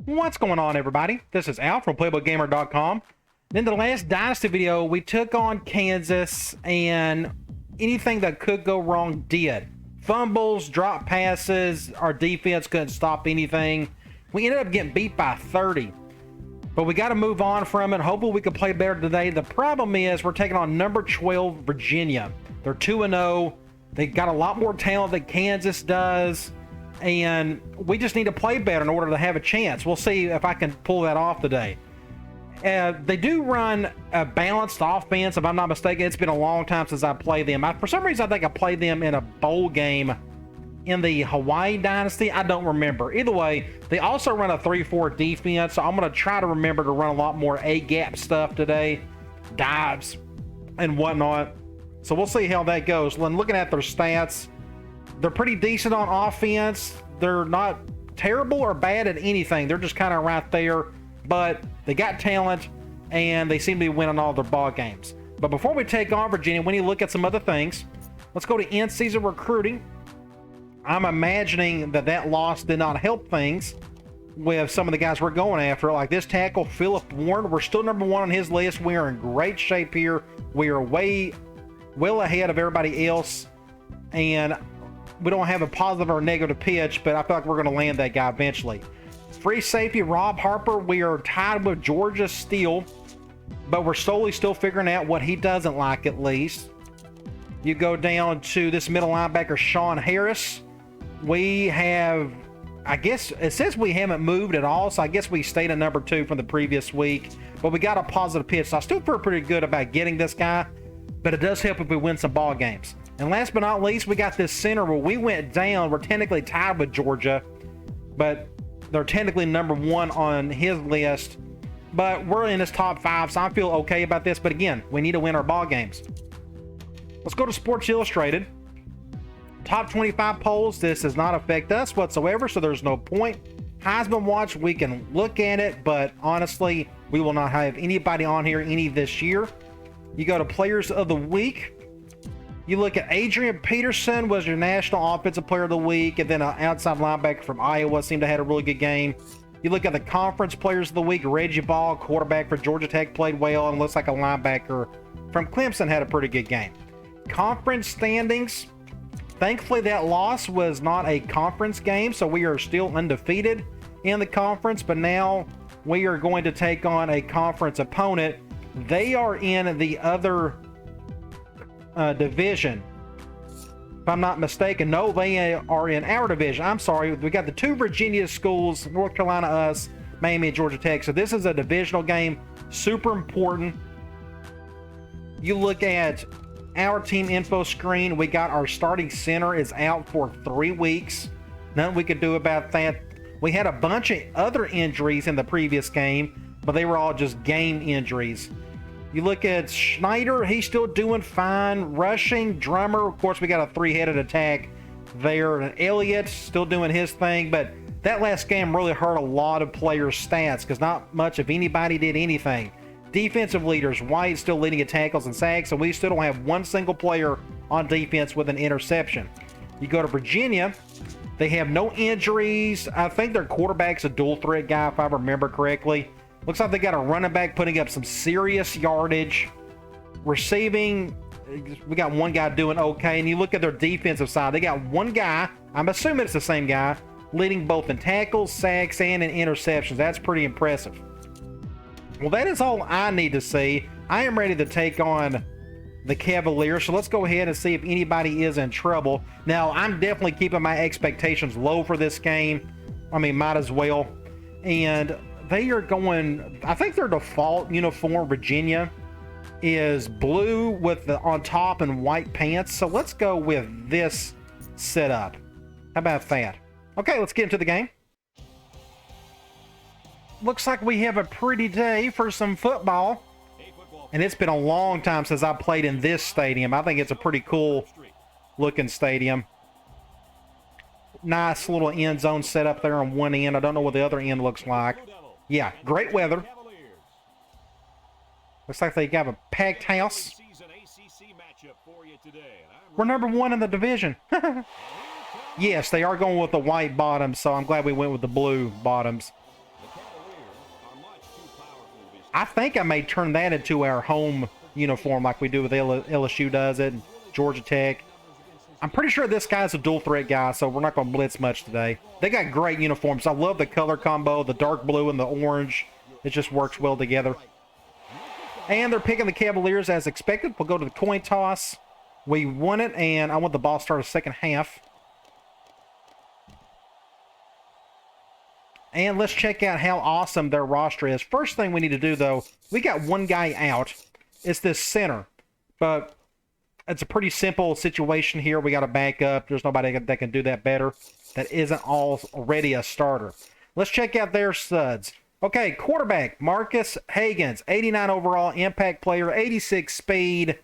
What's going on, everybody? This is Al from PlaybookGamer.com. In the last Dynasty video, we took on Kansas, and anything that could go wrong did. Fumbles, drop passes, our defense couldn't stop anything. We ended up getting beat by 30. But we got to move on from it. Hopefully we can play better today. The problem is we're taking on number 12 Virginia. They're 2-0. They got a lot more talent than Kansas does. And we just need to play better in order to have a chance. We'll see if I can pull that off today. They do run a balanced offense, if I'm not mistaken. It's been a long time since I played them. For some reason, I think I played them in a bowl game in the Hawaii Dynasty. I don't remember. Either way, they also run a 3-4 defense, so I'm going to try to remember to run a lot more A-gap stuff today, dives, and whatnot. So we'll see how that goes. When looking at their stats, they're pretty decent on offense. They're not terrible or bad at anything. They're just kind of right there, but they got talent, and they seem to be winning all their ball games. But before we take on Virginia, we need to look at some other things. Let's go to in-season recruiting. I'm imagining that loss did not help things with some of the guys we're going after, like this tackle, Philip Warren. We're still number 1 on his list. We are in great shape here. We are well ahead of everybody else, and we don't have a positive or negative pitch, but I feel like we're going to land that guy eventually. Free safety, Rob Harper. We are tied with Georgia still, but we're slowly still figuring out what he doesn't like, at least. You go down to this middle linebacker, Sean Harris. We have, I guess, it says we haven't moved at all, so I guess we stayed at number 2 from the previous week, but we got a positive pitch, so I still feel pretty good about getting this guy, but it does help if we win some ball games. And last but not least, we got this center where we went down. We're technically tied with Georgia, but they're technically number 1 on his list, but we're in his top 5, so I feel okay about this. But again, we need to win our ball games. Let's go to Sports Illustrated. Top 25 polls. This does not affect us whatsoever, so there's no point. Heisman Watch, we can look at it, but honestly, we will not have anybody on here any this year. You go to Players of the Week. You look at Adrian Peterson was your National Offensive Player of the Week, and then an outside linebacker from Iowa seemed to have a really good game. You look at the Conference Players of the Week. Reggie Ball, quarterback for Georgia Tech, played well, and looks like a linebacker from Clemson had a pretty good game. Conference standings. Thankfully, that loss was not a conference game, so we are still undefeated in the conference, but now we are going to take on a conference opponent. They are in the other division, if I'm not mistaken. No, they are in our division. I'm sorry. We got the 2 Virginia schools, North Carolina, us, Miami, and Georgia Tech. So this is a divisional game, super important. You look at our team info screen. We got our starting center is out for 3 weeks. Nothing we could do about that. We had a bunch of other injuries in the previous game, but they were all just game injuries. You look at Schneider, he's still doing fine. Rushing, Drummer, of course, we got a 3-headed attack there. And Elliott still doing his thing, but that last game really hurt a lot of players' stats because not much of anybody did anything. Defensive leaders, White still leading in tackles and sacks, so we still don't have one single player on defense with an interception. You go to Virginia, they have no injuries. I think their quarterback's a dual threat guy, if I remember correctly. Looks like they got a running back putting up some serious yardage. Receiving, we got one guy doing okay. And you look at their defensive side, they got one guy, I'm assuming it's the same guy, leading both in tackles, sacks, and in interceptions. That's pretty impressive. Well, that is all I need to see. I am ready to take on the Cavaliers, so let's go ahead and see if anybody is in trouble. Now, I'm definitely keeping my expectations low for this game. I mean, might as well. And they are going, I think their default uniform, Virginia, is blue with the on top and white pants. So let's go with this setup. How about that? Okay, let's get into the game. Looks like we have a pretty day for some football. And it's been a long time since I played in this stadium. I think it's a pretty cool looking stadium. Nice little end zone set up there on one end. I don't know what the other end looks like. Yeah, great weather. Looks like they got a packed house. We're number 1 in the division. Yes, they are going with the white bottoms, so I'm glad we went with the blue bottoms. I think I may turn that into our home uniform like we do with LSU does it, and Georgia Tech. I'm pretty sure this guy's a dual threat guy, so we're not going to blitz much today. They got great uniforms. I love the color combo, the dark blue and the orange. It just works well together. And they're picking the Cavaliers as expected. We'll go to the coin toss. We won it, and I want the ball to start a second half. And let's check out how awesome their roster is. First thing we need to do, though, we got one guy out. It's this center. But it's a pretty simple situation here. We got to back up. There's nobody that can do that better. That isn't already a starter. Let's check out their studs. Okay, quarterback, Marcus Hagans, 89 overall, impact player, 86 speed.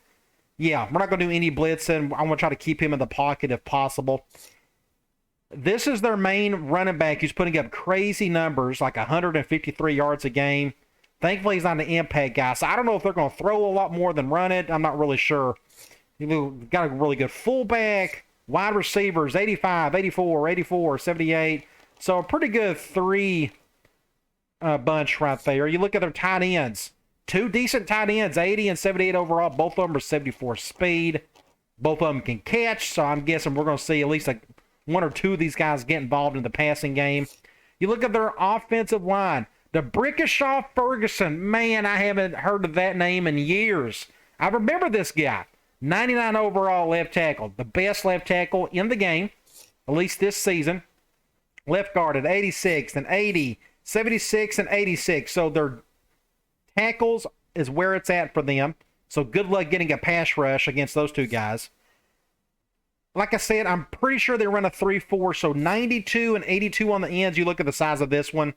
Yeah, we're not going to do any blitzing. I'm going to try to keep him in the pocket if possible. This is their main running back. He's putting up crazy numbers, like 153 yards a game. Thankfully, he's not an impact guy, so I don't know if they're going to throw a lot more than run it. I'm not really sure. You've got a really good fullback, wide receivers, 85, 84, 84, 78. So a pretty good three bunch right there. You look at their tight ends. Two decent tight ends, 80 and 78 overall. Both of them are 74 speed. Both of them can catch, so I'm guessing we're going to see at least like one or two of these guys get involved in the passing game. You look at their offensive line. The Brickishaw Ferguson. Man, I haven't heard of that name in years. I remember this guy. 99 overall left tackle. The best left tackle in the game, at least this season. Left guard at 86 and 80, 76 and 86. So their tackles is where it's at for them. So good luck getting a pass rush against those two guys. Like I said, I'm pretty sure they run a 3-4. So 92 and 82 on the ends. You look at the size of this one.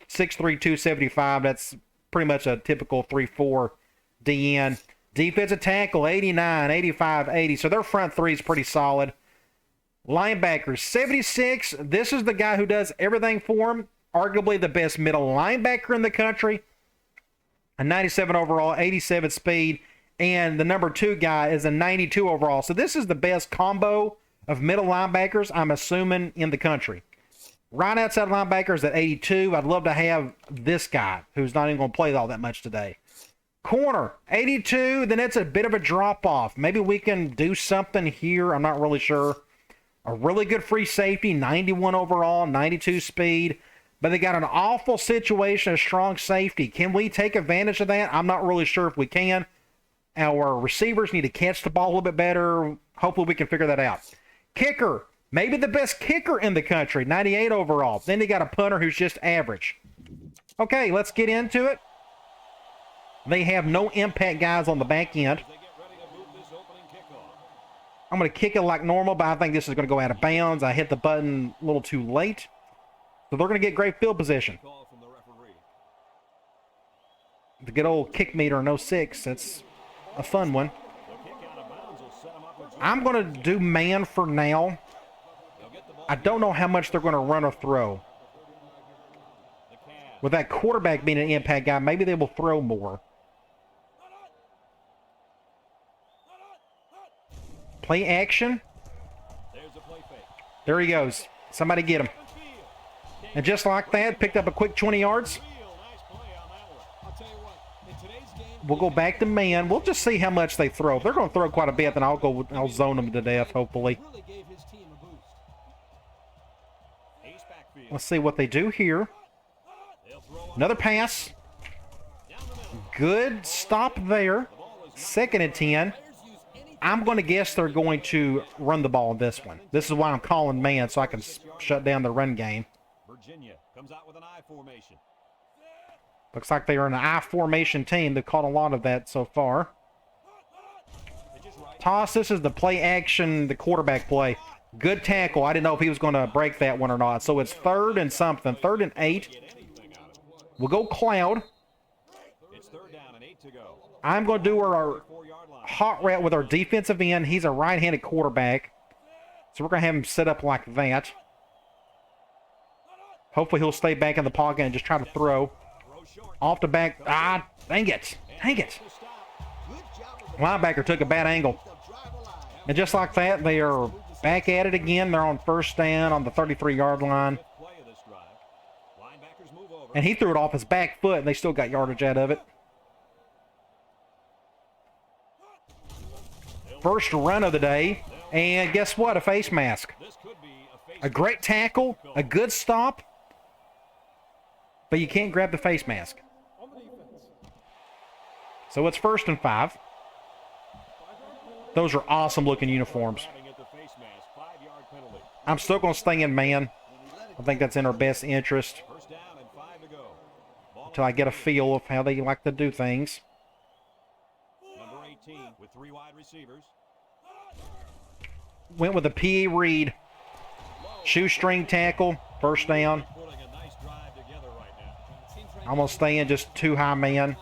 6'3", 275. That's pretty much a typical 3-4 DN. Defensive tackle, 89, 85, 80. So their front three is pretty solid. Linebackers, 76. This is the guy who does everything for him. Arguably the best middle linebacker in the country. A 97 overall, 87 speed. And the number 2 guy is a 92 overall. So this is the best combo of middle linebackers, I'm assuming, in the country. Right outside linebackers at 82. I'd love to have this guy, who's not even going to play all that much today. Corner, 82, then it's a bit of a drop-off. Maybe we can do something here. I'm not really sure. A really good free safety, 91 overall, 92 speed. But they got an awful situation, a strong safety. Can we take advantage of that? I'm not really sure if we can. Our receivers need to catch the ball a little bit better. Hopefully we can figure that out. Kicker, maybe the best kicker in the country, 98 overall. Then they got a punter who's just average. Okay, let's get into it. They have no impact guys on the back end. I'm going to kick it like normal, but I think this is going to go out of bounds. I hit the button a little too late. So they're going to get great field position. The good old kick meter in 06. That's a fun one. I'm going to do man for now. I don't know how much they're going to run or throw. With that quarterback being an impact guy, maybe they will throw more. Play action. There he goes. Somebody get him. And just like that, picked up a quick 20 yards. We'll go back to man. We'll just see how much they throw. If they're going to throw quite a bit, then I'll zone them to death, hopefully. Let's see what they do here. Another pass. Good stop there. 2nd and 10. I'm going to guess they're going to run the ball in this one. This is why I'm calling man, so I can shut down the run game. Virginia comes out with an I formation. Looks like they are an I formation team. They've caught a lot of that so far. Toss, this is the play action, the quarterback play. Good tackle. I didn't know if he was going to break that one or not. So it's 3rd and something. 3rd and 8. We'll go cloud. I'm going to do our hot route with our defensive end. He's a right-handed quarterback. So we're going to have him set up like that. Hopefully he'll stay back in the pocket and just try to throw. Off the back. Ah, dang it. Dang it. Linebacker took a bad angle. And just like that, they are back at it again. They're on 1st down on the 33-yard line. And he threw it off his back foot, and they still got yardage out of it. First run of the day. And guess what? A face mask. A great tackle. A good stop. But you can't grab the face mask. So it's 1st and 5. Those are awesome looking uniforms. I'm still going to stay in man. I think that's in our best interest. Until I get a feel of how they like to do things. Number 18 with 3 wide receivers. Went with a PE read. Shoestring tackle. First down. I'm going to stay in just 2 high man.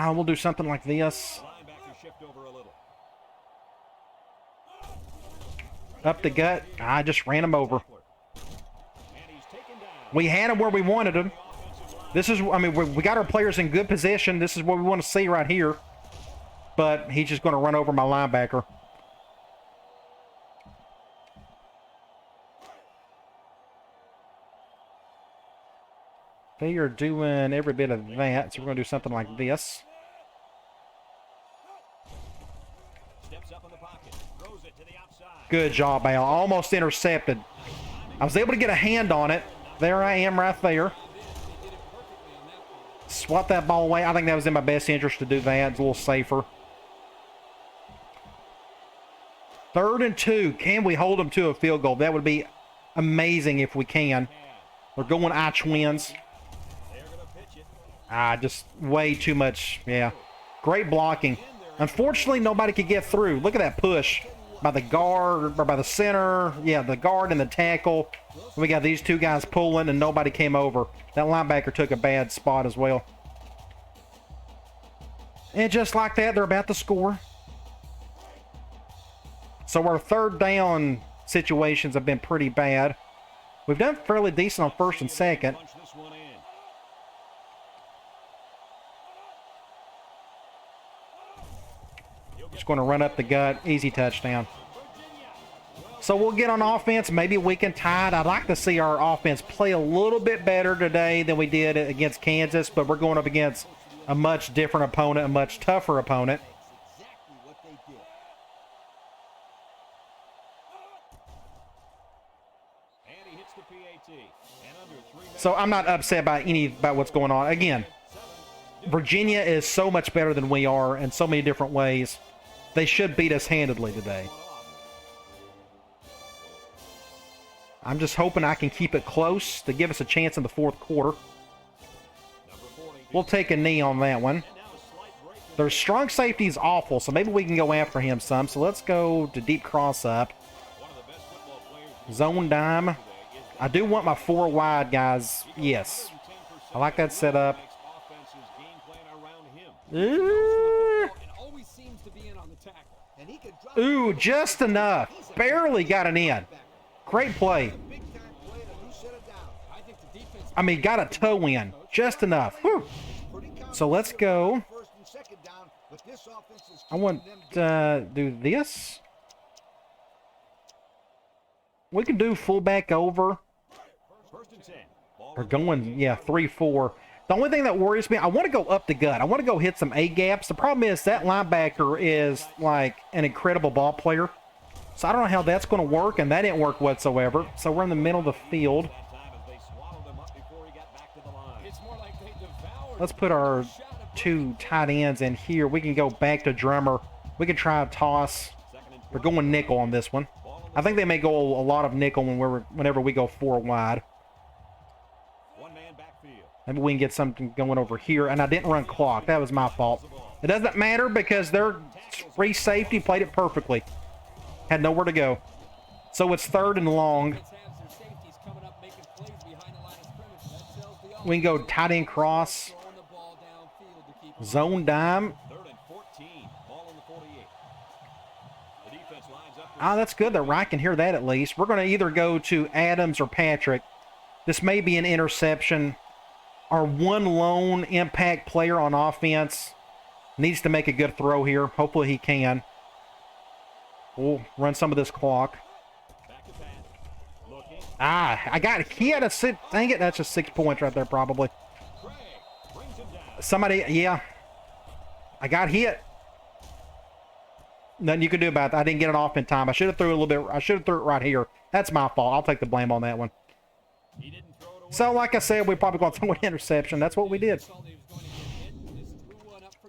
We'll do something like this. Up the gut. I just ran him over. We had him where we wanted him. This is, I mean, we got our players in good position. This is what we want to see right here. But he's just going to run over my linebacker. They are doing every bit of that, so we're going to do something like this. Good job, Al. Almost intercepted. I was able to get a hand on it. There I am right there. Swat that ball away. I think that was in my best interest to do that. It's a little safer. 3rd and 2. Can we hold them to a field goal? That would be amazing if we can. They're going I-twins. Just way too much. Yeah. Great blocking. Unfortunately, nobody could get through. Look at that push by the guard, or by the center. Yeah, the guard and the tackle. We got these 2 guys pulling, and nobody came over. That linebacker took a bad spot as well. And just like that, they're about to score. So our 3rd down situations have been pretty bad. We've done fairly decent on 1st and 2nd. Just going to run up the gut. Easy touchdown. So we'll get on offense. Maybe we can tie it. I'd like to see our offense play a little bit better today than we did against Kansas, but we're going up against a much different opponent, a much tougher opponent. So I'm not upset about what's going on. Again, Virginia is so much better than we are in so many different ways. They should beat us handedly today. I'm just hoping I can keep it close to give us a chance in the 4th quarter. We'll take a knee on that one. Their strong safety is awful, so maybe we can go after him some. So let's go to deep cross up. Zone dime. I do want my 4 wide, guys. Yes. I like that setup. Ooh, just enough. Barely got an in. Great play. I mean, got a toe in. Just enough. Whew. So let's go. I want to do this. We can do fullback over. We're going, yeah, 3-4. The only thing that worries me, I want to go up the gut. I want to go hit some A-gaps. The problem is that linebacker is like an incredible ball player. So I don't know how that's going to work, and that didn't work whatsoever. So we're in the middle of the field. Let's put our 2 tight ends in here. We can go back to Drummer. We can try a toss. We're going nickel on this one. I think they may go a lot of nickel whenever we go 4 wide. Maybe we can get something going over here. And I didn't run clock. That was my fault. It doesn't matter because their free safety played it perfectly. Had nowhere to go. So it's 3rd and long. We can go tight end cross. Zone dime. That's good that Wright can hear that at least. We're going to either go to Adams or Patrick. This may be an interception. Our one lone impact player on offense needs to make a good throw here. Hopefully he can. We'll run some of this clock. Ah, I got hit. Dang it, that's just 6 points right there probably. Somebody, yeah. I got hit. Nothing you can do about that. I didn't get it off in time. I should have threw it a little bit. I should have threw it right here. That's my fault. I'll take the blame on that one. So, like I said, we're probably going to throw an interception. That's what we did.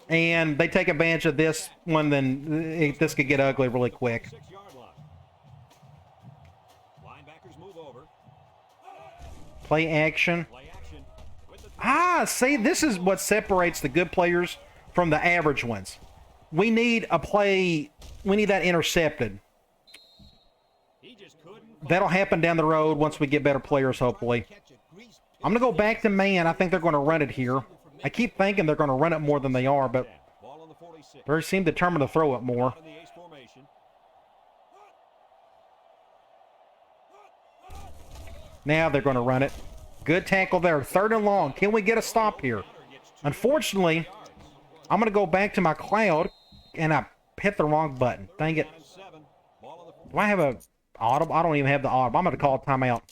And they take advantage of this one, then this could get ugly really quick. Play action. Ah, see, this is what separates the good players from the average ones. We need a play. We need that intercepted. That'll happen down the road once we get better players, hopefully. I'm going to go back to man. I think they're going to run it here. I keep thinking they're going to run it more than they are, but they seem determined to throw it more. Now they're going to run it. Good tackle there. 3rd and long. Can we get a stop here? Unfortunately, I'm going to go back to my cloud, and I hit the wrong button. Dang it. Do I have a audible? I don't even have the audible. I'm going to call a timeout.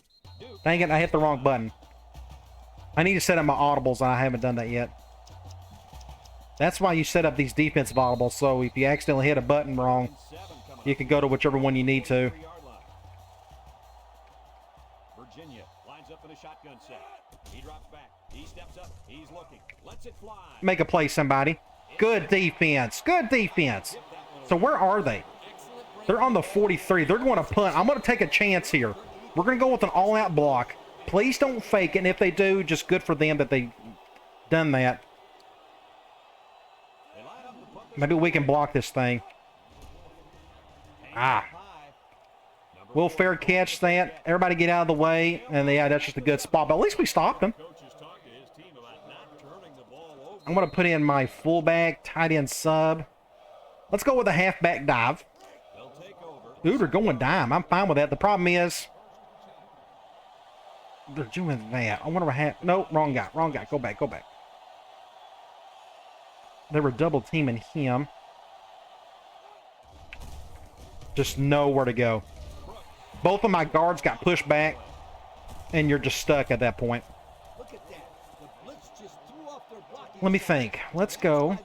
Dang it, I hit the wrong button. I need to set up my audibles, and I haven't done that yet. That's why you set up these defensive audibles, so if you accidentally hit a button wrong, you can go to whichever one you need to. Virginia lines up in a shotgun set. He drops back. He steps up. He's looking. Lets it fly. Make a play, somebody. Good defense. Good defense. So where are they? They're on the 43. They're going to punt. I'm going to take a chance here. We're going to go with an all-out block. Please don't fake it. And if they do, just good for them that they done that. Maybe we can block this thing. Ah. We'll fair catch that. Everybody get out of the way. And yeah, that's just a good spot. But at least we stopped them. I'm going to put in my fullback, tight end sub. Let's go with a halfback dive. Dude, they're going dime. I'm fine with that. The problem is they're doing that. I wonder what nope, wrong guy. Wrong guy. Go back. Go back. They were double teaming him. Just know where to go. Both of my guards got pushed back, and you're just stuck at that point. Let me think. Let's go.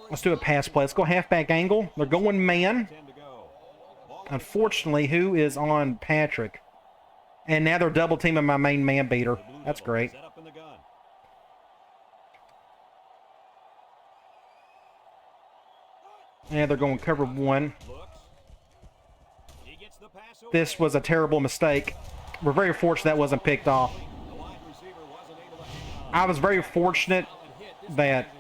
Let's do a pass play. Let's go halfback angle. They're going man. Unfortunately, who is on Patrick? And now they're double teaming my main man beater. That's great. And they're going cover 1. This was a terrible mistake. We're very fortunate that wasn't picked off. I was very fortunate that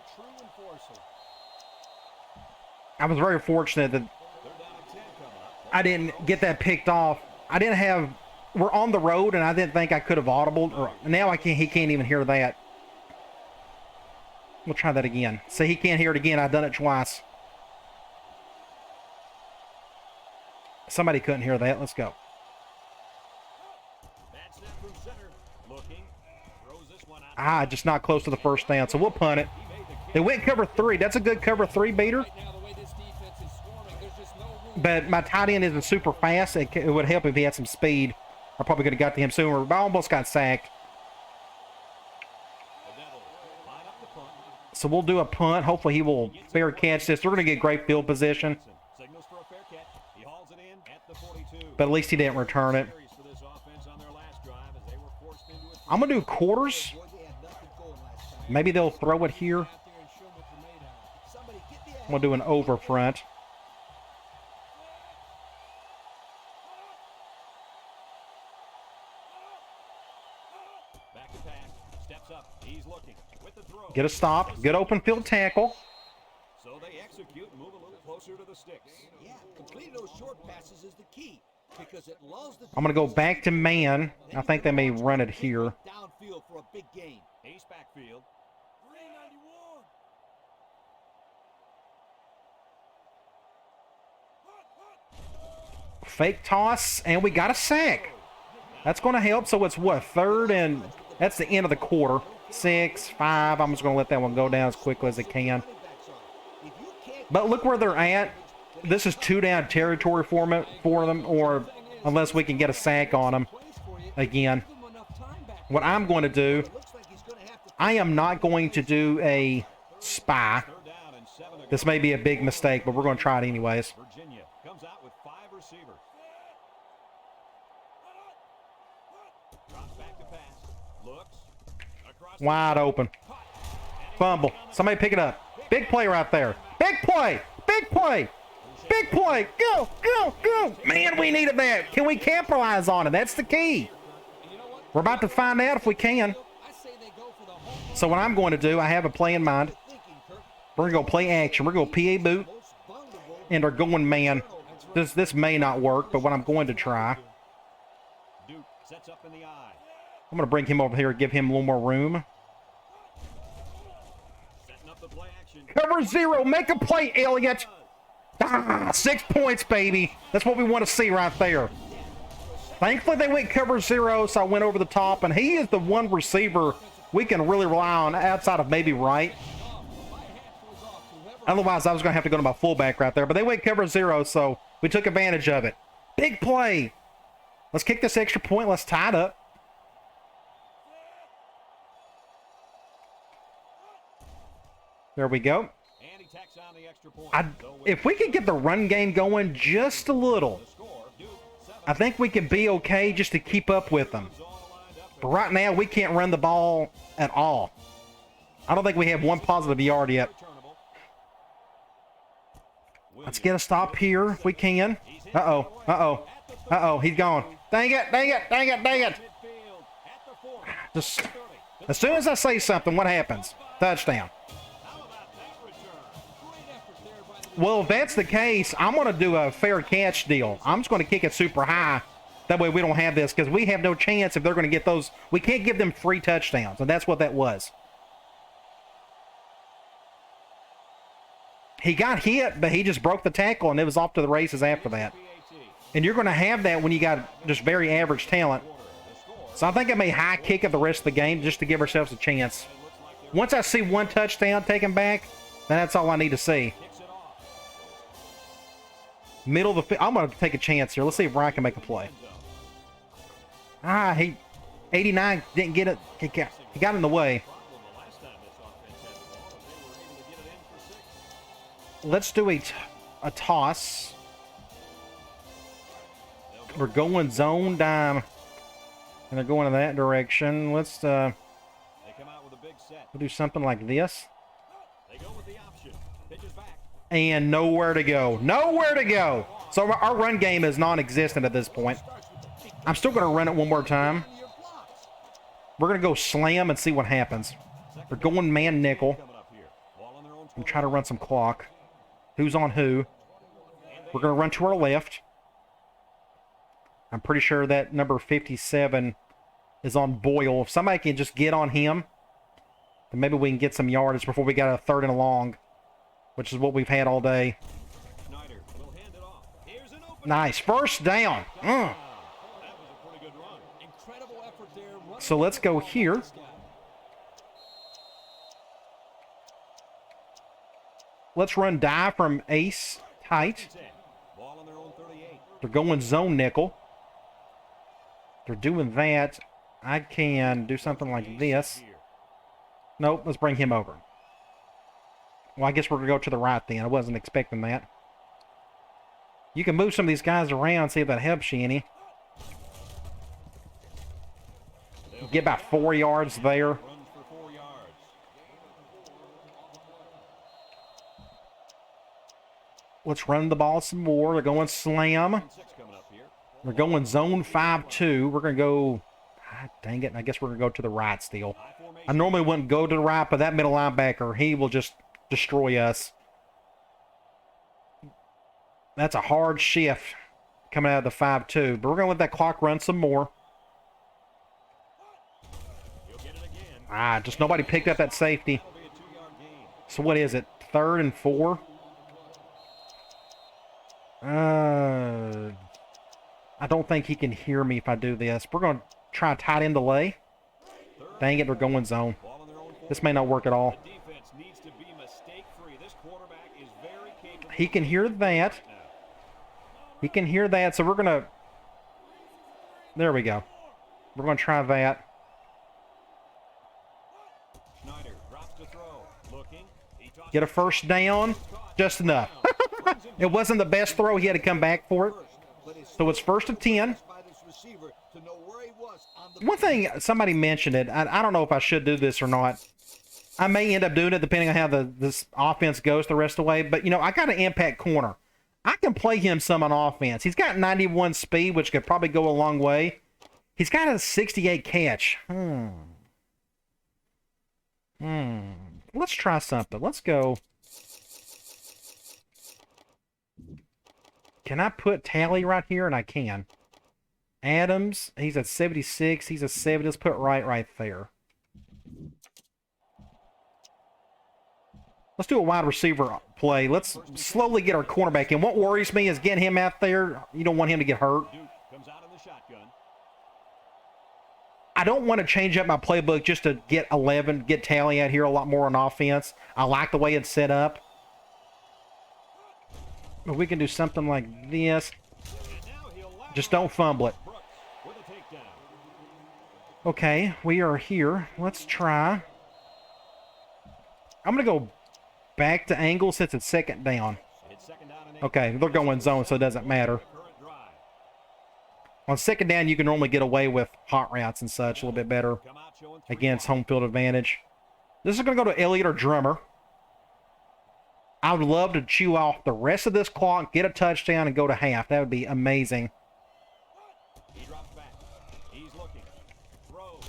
I didn't get that picked off. We're on the road, and I didn't think I could have audibled. Or now he can't even hear that. We'll try that again. See, he can't hear it again. I've done it twice. Somebody couldn't hear that. Let's go. Just not close to the first down, so we'll punt it. They went cover 3. That's a good cover 3 beater. But my tight end isn't super fast. It would help if he had some speed. I probably could have got to him sooner, but I almost got sacked. So we'll do a punt. Hopefully he will fair catch this. They're going to get great field position. But at least he didn't return it. I'm going to do quarters. Maybe they'll throw it here. I'm going to do an over front. Get a stop. Good open field tackle. So they execute and move a little closer to the sticks. Yeah, completing those short passes is the key because it lulls the I'm going to go back to man. I think they may run it here. Downfield for a big gain. Ace backfield. 391. Fake toss, and we got a sack. That's going to help. So it's what, 3rd, and that's the end of the quarter. 6, 5. I'm just going to let that one go down as quickly as it can. But look where they're at. This is 2 down territory for them, or unless we can get a sack on him again. What I'm going to do, I am not going to do a spy. This may be a big mistake, but we're going to try it anyways. Virginia comes out with 5 receivers. Drops back to pass. Looks. Across Wide open. Fumble. Somebody pick it up. Big play right there. Big play. Big play. Big play. Go, go, go. Man, we needed that. Can we capitalize on it? That's the key. We're about to find out if we can. So what I'm going to do, I have a play in mind. We're going to go play action. We're going to go PA boot. And are going man. This may not work, but what I'm going to try. Duke sets up in the eye. I'm going to bring him over here and give him a little more room. Setting up the play action. Cover 0. Make a play, Elliott. 6 points, baby. That's what we want to see right there. Thankfully, they went cover 0, so I went over the top, and he is the one receiver we can really rely on outside of maybe Wright. Otherwise, I was going to have to go to my fullback right there, but they went cover 0, so we took advantage of it. Big play. Let's kick this extra point. Let's tie it up. There we go. And he tacks on the extra point. If we could get the run game going just a little, I think we could be okay just to keep up with them. But right now, we can't run the ball at all. I don't think we have one positive yard yet. Let's get a stop here if we can. Uh-oh, uh-oh, uh-oh, he's gone. Dang it, dang it, dang it, dang it. Just, as soon as I say something, what happens? Touchdown. Well, if that's the case, I'm going to do a fair catch deal. I'm just going to kick it super high. That way we don't have this, because we have no chance if they're going to get those. We can't give them free touchdowns, and that's what that was. He got hit, but he just broke the tackle, and it was off to the races after that. And you're going to have that when you got just very average talent. So I think I may high kick it the rest of the game just to give ourselves a chance. Once I see one touchdown taken back, then that's all I need to see. Middle of the field. I'm going to take a chance here. Let's see if Ryan can make a play. He 89 didn't get it. He got in the way. Let's do a toss. We're going zone dime. And they're going in that direction. Let's we'll do something like this. And nowhere to go. Nowhere to go. So our run game is non-existent at this point. I'm still going to run it one more time. We're going to go slam and see what happens. We're going man nickel. And try to run some clock. Who's on who? We're going to run to our left. I'm pretty sure that number 57 is on Boyle. If somebody can just get on him, then maybe we can get some yardage before we got a 3rd and long, which is what we've had all day. Nice. First down. So let's go here. Let's run dive from ace tight. They're going zone nickel. They're doing that. I can do something like this. Nope, let's bring him over. Well, I guess we're going to go to the right then. I wasn't expecting that. You can move some of these guys around, see if that helps you any. Get about 4 yards there. Let's run the ball some more. They're going slam. They're going zone 5-2. We're going to go... dang it. I guess we're going to go to the right still. I normally wouldn't go to the right, but that middle linebacker, he will just destroy us. That's a hard shift coming out of the 5-2. But we're going to let that clock run some more. Just nobody picked up that safety. So what is it? 3rd and 4? I don't think he can hear me if I do this. We're going to try a tight end delay. Dang it, we're going zone. This may not work at all. He can hear that. He can hear that, so we're going to There we go. We're going to try that. Schneider drops to throw. Looking. He tosses Get a first down. Just enough. It wasn't the best throw. He had to come back for it. So it's first and 10. One thing, somebody mentioned it. I don't know if I should do this or not. I may end up doing it depending on how this offense goes the rest of the way. But, you know, I got an impact corner. I can play him some on offense. He's got 91 speed, which could probably go a long way. He's got a 68 catch. Let's try something. Let's go. Can I put Tally right here? And I can. Adams, he's at 76. He's at 70. Let's put right there. Let's do a wide receiver play. Let's slowly get our cornerback in. What worries me is getting him out there. You don't want him to get hurt. Duke comes out in the shotgun. I don't want to change up my playbook just to get 11, get Tally out here a lot more on offense. I like the way it's set up. But we can do something like this. Just don't fumble it. Okay, we are here. Let's try. I'm going to go back to angle since it's second down. Okay, they're going zone, so it doesn't matter. On second down, you can normally get away with hot routes and such a little bit better against home field advantage. This is going to go to Elliott or Drummer. I would love to chew off the rest of this clock, get a touchdown, and go to half. That would be amazing. He drops back. He's looking. Throws.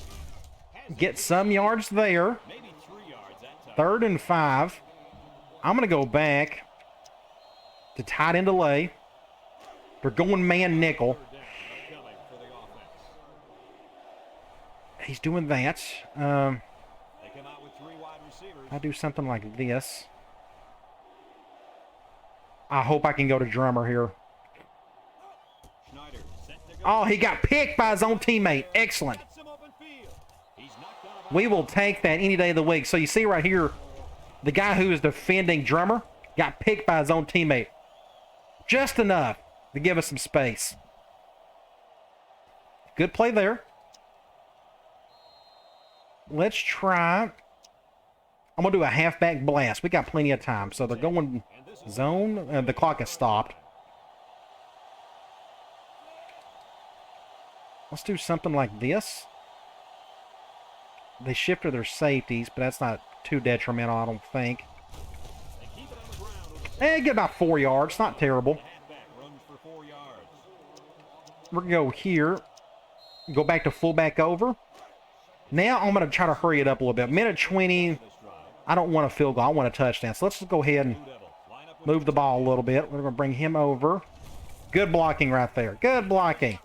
Get some yards there. Maybe 3 yards that time. 3rd and 5. I'm going to go back to tight end delay. They're going man nickel. He's doing that. They come out with 3 wide receivers. I'll do something like this. I hope I can go to Drummer here. Schneider set to go. Oh, he got picked by his own teammate. Excellent. Gets him open field. He's knocked out of We will take that any day of the week. So you see right here, the guy who is defending Drummer got picked by his own teammate. Just enough to give us some space. Good play there. Let's try. I'm going to do a halfback blast. We got plenty of time. So they're going zone. The clock has stopped. Let's do something like this. They shifted their safeties, but that's not too detrimental, I don't think. Get about 4 yards. Not terrible. halfback. Runs for 4 yards. We're going to go here. Go back to fullback over. Now I'm going to try to hurry it up a little bit. Minute 20. I don't want a field goal. I want a touchdown. So let's just go ahead and move the ball a little bit. We're going to bring him over. Good blocking right there. Good blocking.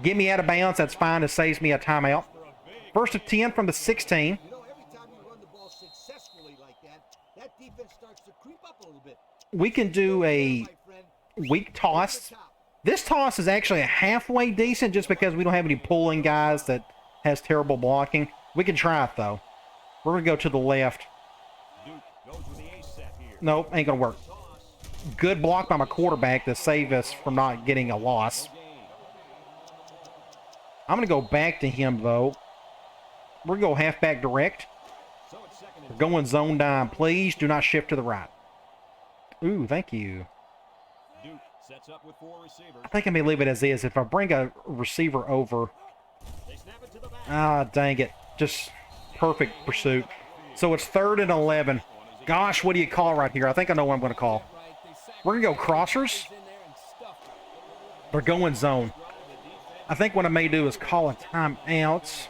Get me out of bounds. That's fine. It saves me a timeout. First and 10 from the 16. You know, every time you run the ball successfully like that defense starts to creep up a little bit. We can do a weak toss. This toss is actually a halfway decent just because we don't have any pulling guys that has terrible blocking. We can try it, though. We're going to go to the left. Duke goes with the ace set here. Nope, ain't going to work. Good block by my quarterback to save us from not getting a loss. I'm going to go back to him, though. We're going to go halfback direct. So it's second and We're going zone dime. Please do not shift to the right. Ooh, thank you. Duke sets up with 4 receivers. I think I may leave it as is. If I bring a receiver over, They snap it to the back. dang it. Just perfect pursuit. So it's 3rd and 11. Gosh, what do you call right here? I think I know what I'm going to call. We're going to go crossers. They're going zone. I think what I may do is call a timeout.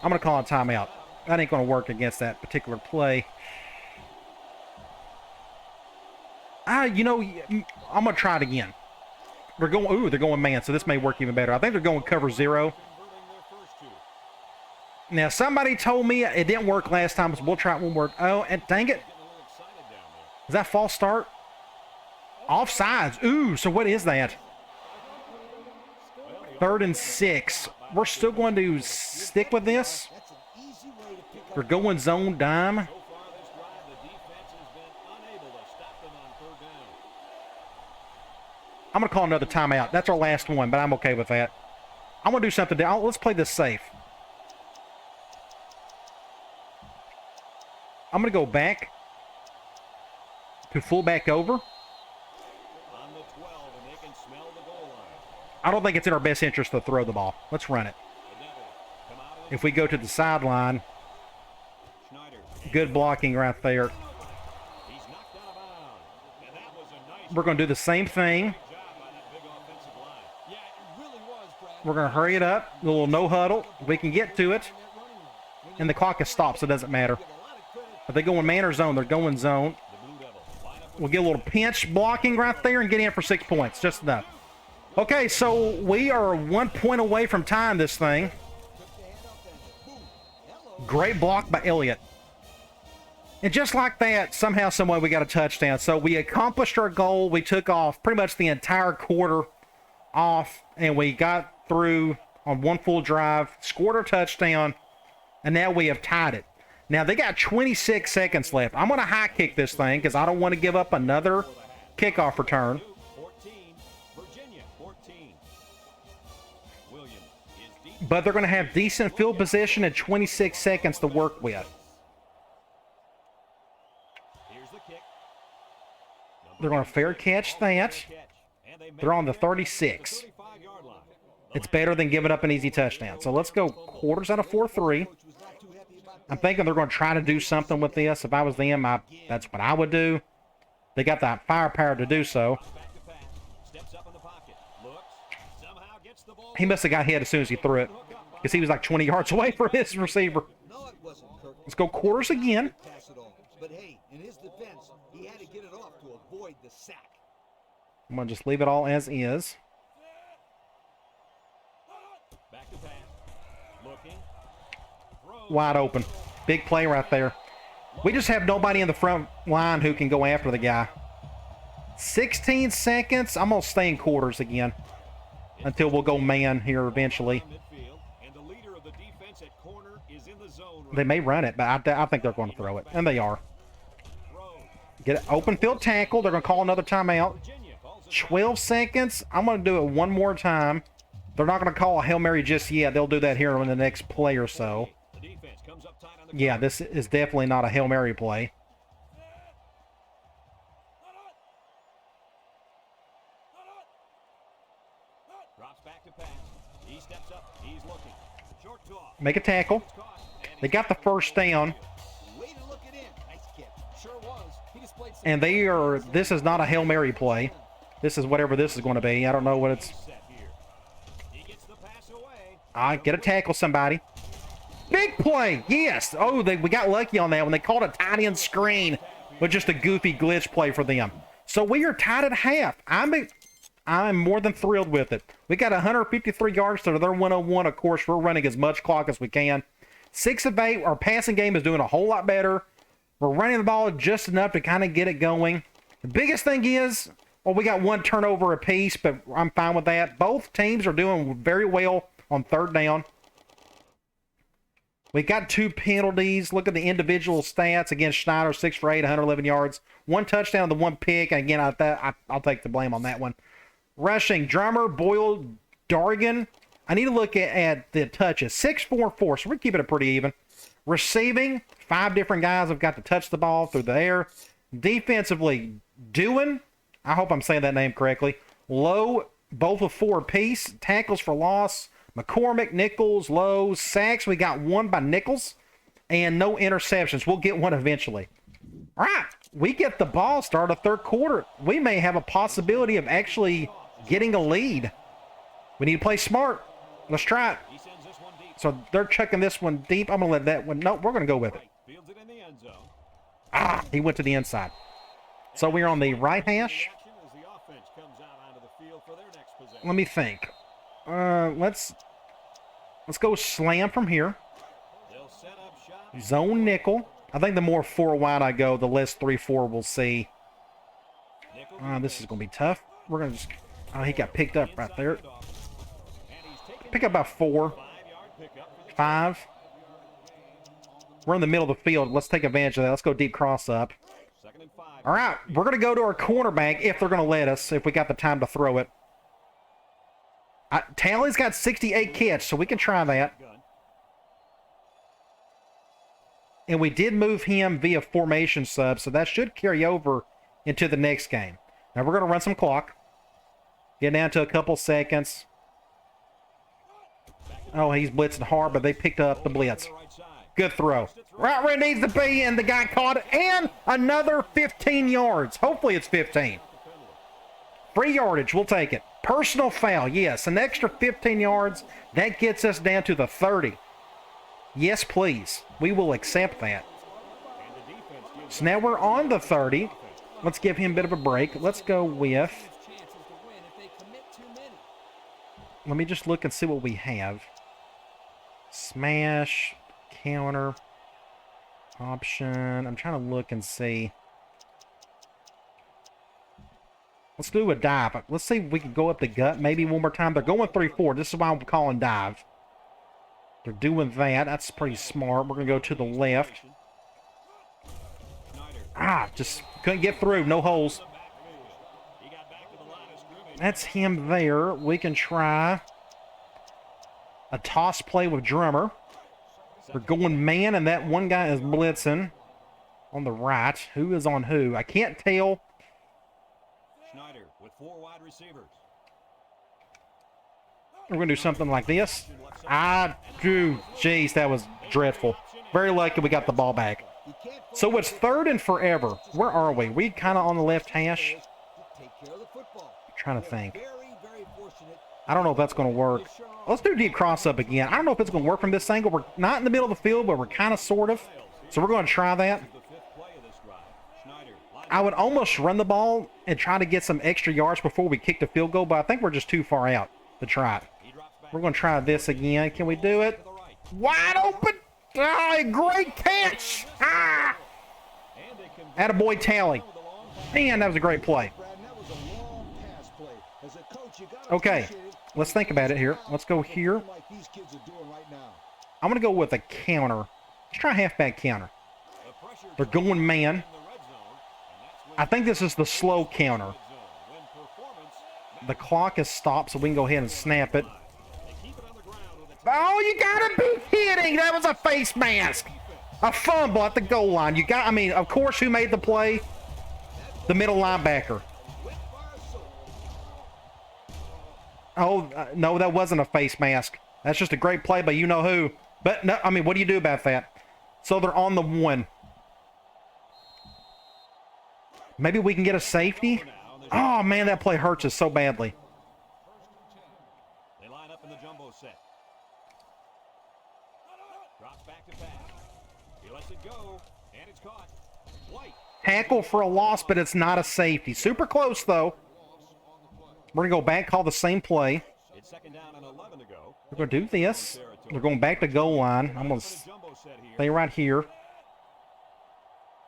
I'm going to call a timeout. That ain't going to work against that particular play. You know, I'm going to try it again. They're going man, so this may work even better. I think they're going cover 0. Converting their first 2. Now, somebody told me it didn't work last time, so we'll try it one more. Oh, and dang it. Getting a little excited down there. Is that false start? Offsides. Ooh, so what is that? 3rd and 6. We're still going to stick with this. That's an easy way to pick up. They're going zone dime. So far this drive, the defense has been unable to stop them on 3rd down. I'm going to call another timeout. That's our last one, but I'm okay with that. I'm going to do something. Let's play this safe. I'm going to go back to fullback over. On the 12, and they can smell the goal line. I don't think it's in our best interest to throw the ball. Let's run it. The Devils come out of the If we go to the sideline, Schneider. good blocking right there. He's knocked out of bounds. And that was a nice We're going to do the same thing. job by that big offensive line. Yeah, it really was, Brad. We're going to hurry it up. A little no huddle. We can get to it. And the clock is stopped, so it doesn't matter. If they go in man or zone, they're going zone. The Blue Devils line up We'll get a little pinch blocking right there and get in for 6 points. Just enough. Okay, so we are 1 point away from tying this thing. Great block by Elliott. And just like that, somehow, someway, we got a touchdown. So we accomplished our goal. We took off pretty much the entire quarter off, and we got through on one full drive, scored our touchdown, and now we have tied it. Now, they got 26 seconds left. I'm going to high kick this thing because I don't want to give up another kickoff return. 14, Virginia 14. Williams is deep. But they're going to have decent field position and 26 seconds to work with. Here's the kick. They're going to fair catch that. Catch. And they make They're on the it 36. 35-yard line. It's better than giving up an easy touchdown. So let's go quarters out of 4-3. I'm thinking they're going to try to do something with this. If I was them, that's what I would do. They got the firepower to do so. Back to pass. Steps up in the pocket. Looks. Somehow gets the ball. He must have got hit as soon as he threw it because he was like 20 yards away from his receiver. No, it wasn't Kirk. Let's go quarters again. Pass it on. But hey, in his defense, he had to get it off to avoid the sack. I'm going to just leave it all as is. Back to pass. Looking. Throws. Wide open. Big play right there. We just have nobody in the front line who can go after the guy. 16 seconds. I'm going to stay in quarters again until we'll go man here eventually. Midfield, and the leader of the defense at corner is in the zone. They may run it, but I think they're going to throw it. And they are. Get an open field tackle. They're going to call another timeout. Virginia calls it 12 seconds. I'm going to do it one more time. They're not going to call a Hail Mary just yet. They'll do that here in the next play or so. The defense comes up tight on the Yeah, this is definitely not a Hail Mary play. drops back to pass. He steps up. He's looking. Short toss. Make a tackle. They got the first down. Way to look it in. Nice catch. Sure was. He displayed some And they are, this is not a Hail Mary play. This is whatever this is going to be. I don't know what it's. Set here. He gets the pass away. I get a tackle somebody. Big play. Yes. Oh, we got lucky on that when they called a tight end screen, but just a goofy glitch play for them. So we are tied at half. I'm more than thrilled with it. We got 153 yards to their 101. Of course, we're running as much clock as we can. 6 of 8. Our passing game is doing a whole lot better. We're running the ball just enough to kind of get it going. The biggest thing is, well, we got 1 turnover apiece, but I'm fine with that. Both teams are doing very well on third down. We got 2 penalties. Look at the individual stats against Schneider: 6 for 8, 111 yards, 1 touchdown, the 1 pick. And again, I'll take the blame on that one. Rushing: Drummer, Boyle, Dargan. I need to look at the touches. 6-4-4, so we're keeping it pretty even. Receiving: 5 different guys have got to touch the ball through the air. Defensively, Dewin, I hope I'm saying that name correctly. Low, both of 4 apiece. Tackles for loss: McCormick, Nichols, Lowe. Sacks, we got 1 by Nichols. And no interceptions. We'll get 1 eventually. All right, we get the ball start of third quarter. We may have a possibility of actually getting a lead. We need to play smart. Let's try it. He sends this one deep. So they're checking this one deep. I'm going to let that one. No, we're going to go with it. Fields it in the end zone. He went to the inside. So we're on the right hash. Action as the offense comes out onto the field for their next possession. Let me think. Let's go slam from here. They'll set up shop. Zone nickel. I think the more 4 wide I go, the less 3-4 we'll see. Nichols This is going to be tough. We're going to just... Oh, he got picked up right there. and he's taken Pick up about 4, 5-yard pickup for the 5. We're in the middle of the field. Let's take advantage of that. Let's go deep cross up. 2nd and 5. All right, we're going to go to our cornerback if they're going to let us, if we got the time to throw it. Tally's got 68 catch, so we can try that. And we did move him via formation sub, so that should carry over into the next game. Now we're going to run some clock. Get down to a couple seconds. Oh, he's blitzing hard, but they picked up the blitz. Good throw. Right where it needs to be, and the guy caught it. And another 15 yards. Hopefully it's 15. Free yardage, we'll take it. Personal foul, yes. An extra 15 yards. That gets us down to the 30. Yes, please. We will accept that. So now we're on the 30. Let's give him a bit of a break. Let's go with... Let me just look and see what we have. Smash, counter, option. I'm trying to look and see. Let's do a dive. Let's see if we can go up the gut maybe one more time. They're going 3-4. This is why I'm calling dive. They're doing that. That's pretty smart. We're going to go to the left. Just couldn't get through. No holes. That's him there. We can try a toss play with Drummer. We're going man, and that one guy is blitzing on the right. Who is on who? I can't tell. Schneider with 4 wide receivers. We're going to do something like this. Jeez, that was dreadful. Very lucky we got the ball back. So it's 3rd and forever. Where are we? We kind of on the left hash. Trying to think. I don't know if that's going to work. Let's do deep cross up again. I don't know if it's going to work from this angle. We're not in the middle of the field, but we're kind of sort of. So we're going to try that. I would almost run the ball and try to get some extra yards before we kick the field goal, but I think we're just too far out to try it. We're going to try this again. Can we do it? Wide open. Great catch. Attaboy Tally. Man, that was a great play. Okay, let's think about it here. Let's go here. I'm going to go with a counter. Let's try halfback counter. They're going man. I think this is the slow counter. The clock is stopped, so we can go ahead and snap it. Oh, you gotta be kidding! That was a face mask! A fumble at the goal line. Of course, who made the play? The middle linebacker. Oh, no, that wasn't a face mask. That's just a great play by you-know-who. But, no, what do you do about that? So they're on the 1. Maybe we can get a safety? Oh, man, that play hurts us so badly. They line up in the jumbo set. Drops back to pass. He lets it go, and it's caught. White. Tackle for a loss, but it's not a safety. Super close, though. We're going to go back, call the same play. It's 2nd down and 11 to go. We're going to do this. We're going back to goal line. I'm going to stay right here.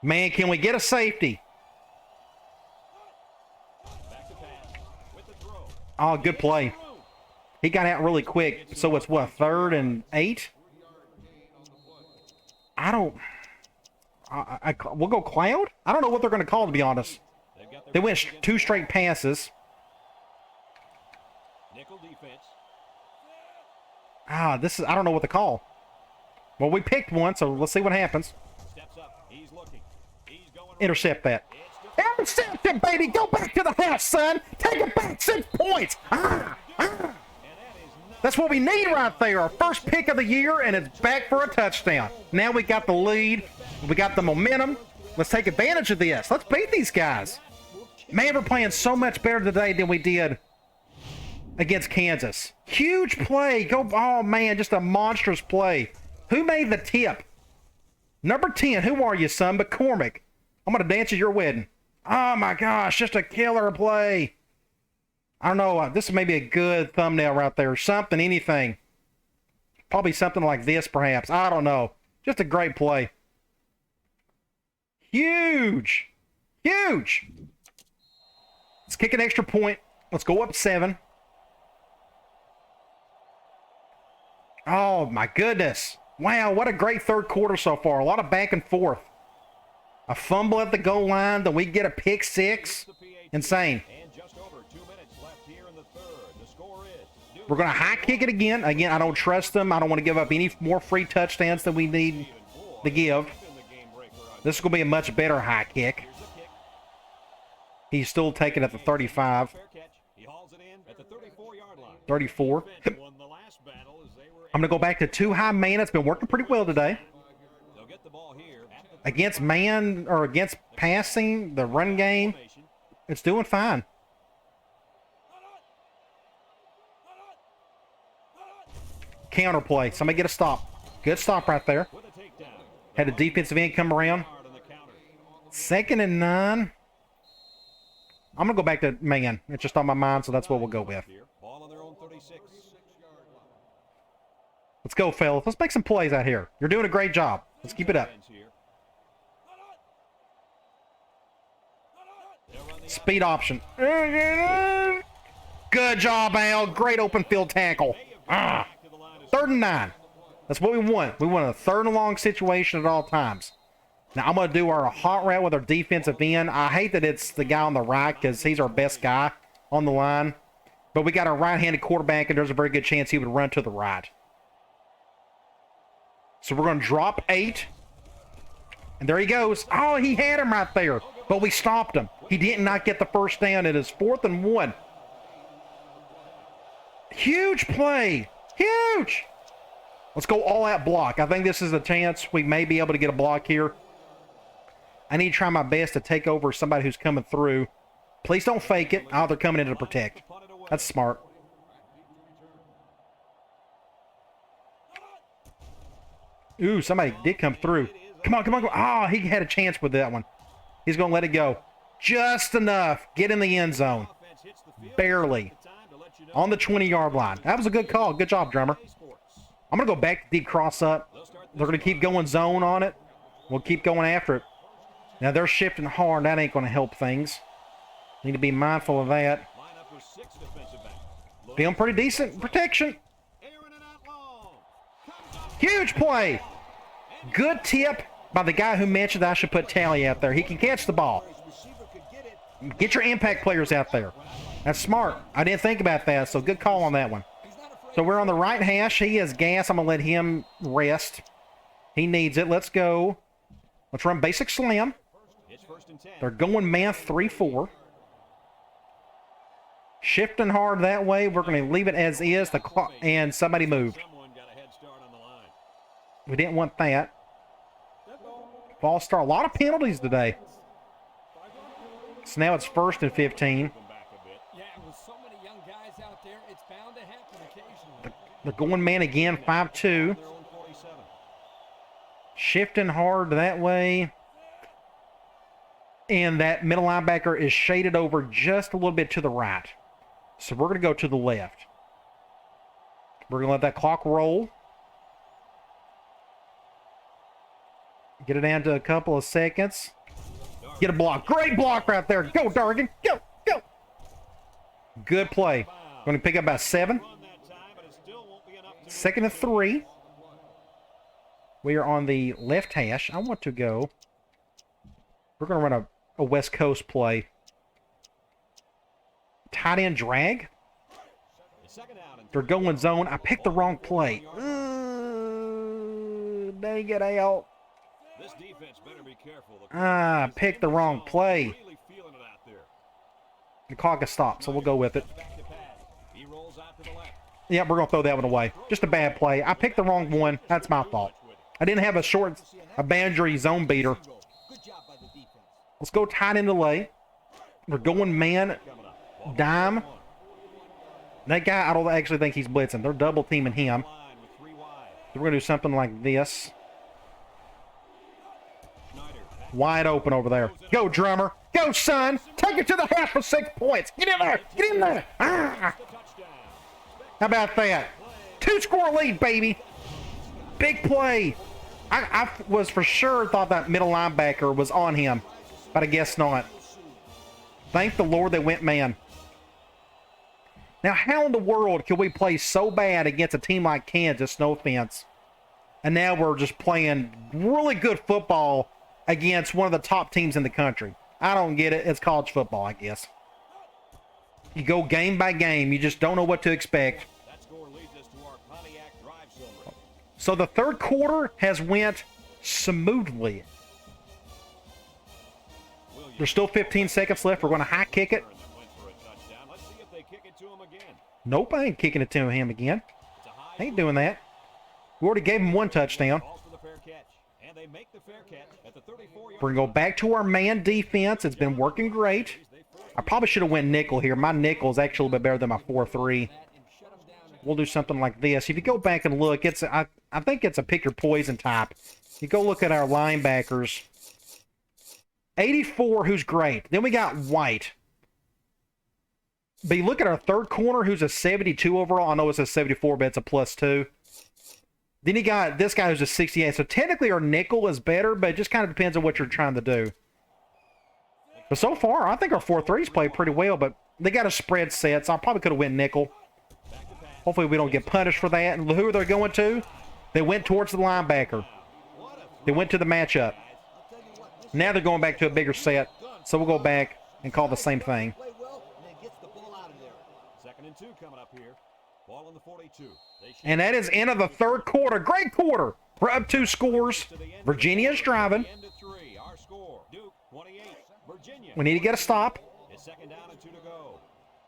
Man, can we get a safety? Oh, good play. He got out really quick. So it's what, 3rd and 8? We'll go Cloud? I don't know what they're going to call, to be honest. They went 2 straight passes. Nickel defense. I don't know what to call. Well, we picked one, so let's see what happens. Steps up. He's looking. He's going. Intercept that. Intercept it, baby! Go back to the house, son! Take it back 6 points! That's what we need right there. Our first pick of the year, and it's back for a touchdown. Now we got the lead. We got the momentum. Let's take advantage of this. Let's beat these guys. Man, we're playing so much better today than we did against Kansas. Huge play. Oh, man, just a monstrous play. Who made the tip? Number 10. Who are you, son? McCormick. I'm going to dance at your wedding. Oh, my gosh. Just a killer play. I don't know. This may be a good thumbnail right there. Something, anything. Probably something like this, perhaps. I don't know. Just a great play. Huge. Huge. Let's kick an extra point. Let's go up 7. Oh, my goodness. Wow, what a great 3rd quarter so far. A lot of back and forth. A fumble at the goal line, then we get a pick 6. Insane. And just over 2 minutes left here in the 3rd. The score is We're going to high kick it again. Again, I don't trust them. I don't want to give up any more free touchdowns than we need to give. This is going to be a much better high kick. He's still taking it at the 35. 34. I'm going to go back to 2 high man. It's been working pretty well today. Against man or against passing, the run game, it's doing fine. Counter play. Somebody get a stop. Good stop right there. Had a defensive end come around. 2nd and 9. I'm going to go back to man. It's just on my mind, so that's what we'll go with. Let's go, fellas. Let's make some plays out here. You're doing a great job. Let's keep it up. Speed option. Good job, Al. Great open field tackle. 3rd and 9. That's what we want. We want a 3rd and long situation at all times. Now, I'm going to do our hot route with our defensive end. I hate that it's the guy on the right because he's our best guy on the line. But we got our right-handed quarterback, and there's a very good chance he would run to the right. So we're going to drop 8. And there he goes. Oh, he had him right there. But we stopped him. He did not get the first down. It is 4th and 1. Huge play. Huge. Let's go all-out block. I think this is a chance we may be able to get a block here. I need to try my best to take over somebody who's coming through. Please don't fake it. Oh, they're coming in to protect. That's smart. Ooh, somebody did come through. Come on, come on, come on. Oh, he had a chance with that one. He's going to let it go. Just enough. Get in the end zone. Barely. On the 20-yard line. That was a good call. Good job, drummer. I'm going to go back to deep cross up. They're going to keep going zone on it. We'll keep going after it. Now, they're shifting hard. That ain't going to help things. Need to be mindful of that. Feeling pretty decent protection. Huge play. Good tip by the guy who mentioned that I should put Tally out there. He can catch the ball. Get your impact players out there. That's smart. I didn't think about that, so good call on that one. So we're on the right hash. He has gas. I'm going to let him rest. He needs it. Let's go. Let's run basic slam. They're going man 3-4. Shifting hard that way. We're going to leave it as is. The clock, and somebody moved. We didn't want that. False start. A lot of penalties today. So now it's 1st and 15. They're going man again, 5-2. Shifting hard that way. And that middle linebacker is shaded over just a little bit to the right. So we're going to go to the left. We're going to let that clock roll. Get it down to a couple of seconds. Get a block. Great block right there. Go, Dargan. Go, go. Good play. Going to pick up about 7. 2nd and 3. We are on the left hash. I want to go. We're going to run a West Coast play. Tight end drag. They're going zone. I picked the wrong play. Dang it out. I picked the wrong play. The clock has stopped, so we'll go with it. Yeah, we're going to throw that one away. Just a bad play. I picked the wrong one. That's my fault. I didn't have a boundary zone beater. Let's go tight end delay. We're going man, dime. That guy, I don't actually think he's blitzing. They're double teaming him. So we're going to do something like this. Wide open over there. Go, drummer. Go, son. Take it to the half for 6 points. Get in there. Get in there. Ah. How about that? 2-score lead, baby. Big play. I was for sure thought that middle linebacker was on him, but I guess not. Thank the Lord they went man. Now, how in the world can we play so bad against a team like Kansas, no offense, and now we're just playing really good football against one of the top teams in the country? I don't get it. It's college football, I guess. You go game by game. You just don't know what to expect. So the third quarter has went smoothly. There's still 15 seconds left. We're going to high kick it. Nope, I ain't kicking it to him again. I ain't doing that. We already gave him one touchdown. We're going to go back to our man defense. It's been working great. I probably should have went nickel here. My nickel is actually a little bit better than my 4-3. We'll do something like this. If you go back and look, I think it's a pick your poison type. You go look at our linebackers. 84, who's great. Then we got White. But you look at our third corner, who's a 72 overall. I know it's a 74, but it's a +2. Then you got this guy who's a 68. So technically our nickel is better, but it just kind of depends on what you're trying to do. But so far, I think our 4-3s played pretty well, but they got a spread set, so I probably could have went nickel. Hopefully we don't get punished for that. And who are they going to? They went towards the linebacker. They went to the matchup. Now they're going back to a bigger set, so we'll go back and call the same thing. Second and 2 coming up here. Ball on the 42. And that is end of the third quarter. Great quarter. We're up 2 scores. Virginia's driving. We need to get a stop. It's second down and 2 to go.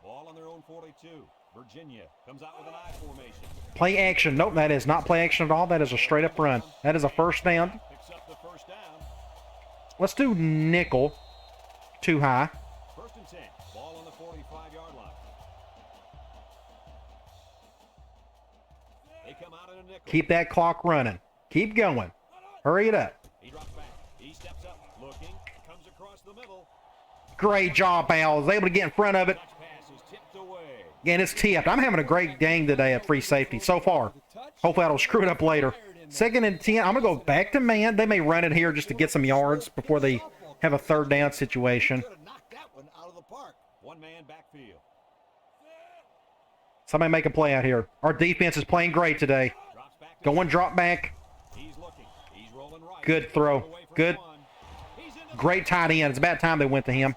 Ball on their own 42. Virginia comes out with an I formation. Play action. Nope, that is not play action at all. That is a straight up run. That is a first down. Picks up the first down. Let's do nickel. Too high. First and 10. Ball on the 45-yard line. They come out in a nickel. Keep that clock running. Keep going. Hurry it up. He drops back. He steps up. Looking. Comes across the middle. Great job, Al. Was able to get in front of it. Touch pass is tipped away. And it's tipped. I'm having a great game today at free safety so far. Hopefully I don't screw it up later. Second and 10. I'm going to go back to man. They may run it here just to get some yards before they have a third down situation. One man backfield. Somebody make a play out here. Our defense is playing great today. Going drop back. He's looking. He's rolling right. Good throw. Good. Great tight end. It's about time they went to him.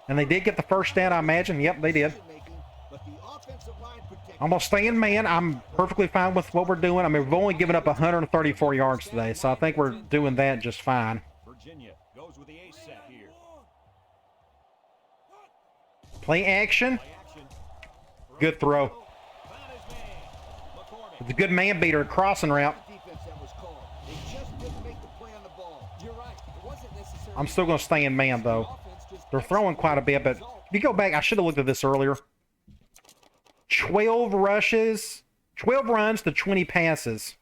And they did get the first down, I imagine. Yep, they did. I'm going to stay in man. I'm perfectly fine with what we're doing. I mean, we've only given up 134 yards today, so I think we're doing that just fine. Virginia goes with the ace set here. Play action. Good throw. It's a good man beater, crossing route. I'm still going to stay in man, though. They're throwing quite a bit, but if you go back, I should have looked at this earlier. 12 rushes, 12 runs to 20 passes.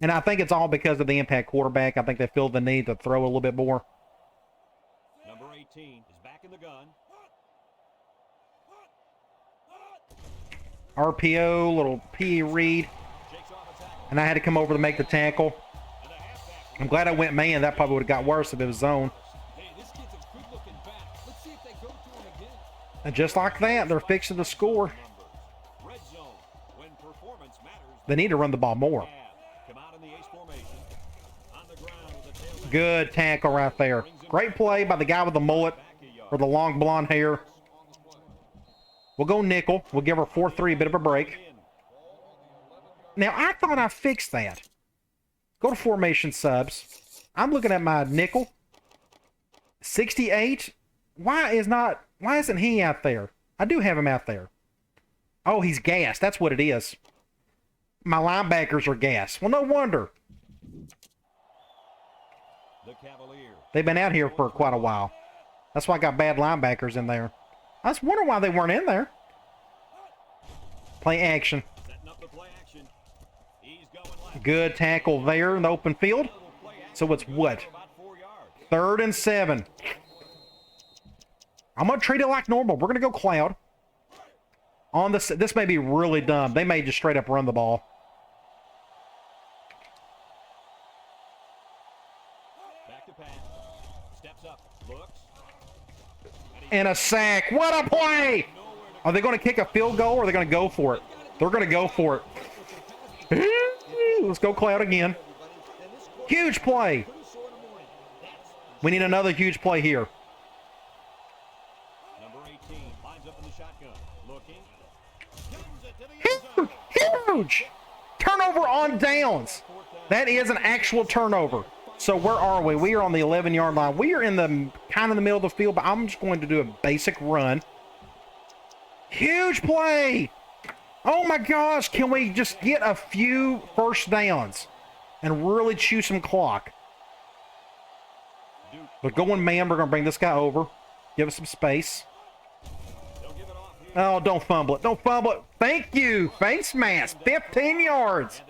And I think it's all because of the impact quarterback. I think they feel the need to throw a little bit more. Number 18 is back in the gun. RPO, little P read. And I had to come over to make the tackle. I'm glad I went man. That probably would have got worse if it was zone. And just like that, they're fixing the score. They need to run the ball more. Good tackle right there. Great play by the guy with the mullet or the long blonde hair. We'll go nickel. We'll give her 4-3 a bit of a break. Now, I thought I fixed that. Go to formation subs. I'm looking at my nickel. 68. Why isn't he out there? I do have him out there. Oh, he's gassed. That's what it is. My linebackers are gassed. Well, no wonder. They've been out here for quite a while. That's why I got bad linebackers in there. I was wondering why they weren't in there. Play action. Good tackle there in the open field. So it's what? 3rd and 7. I'm going to treat it like normal. We're going to go cloud. On this may be really dumb. They may just straight up run the ball. Back to pass. Steps up. Looks. And a sack. What a play! Are they going to kick a field goal or are they going to go for it? They're going to go for it. Let's go cloud again. Huge play. We need another huge play here. Number 18 lines up in the shotgun. Looking. Huge! Turnover on downs. That is an actual turnover. So where are we? We are on the 11-yard line. We are in the kind of the middle of the field, but I'm just going to do a basic run. Huge play. Oh my gosh. Can we just get a few first downs and really chew some clock? We're going man. We're going to bring this guy over. Give us some space. Oh, don't fumble it. Don't fumble it. Thank you. Face mask. 15 yards.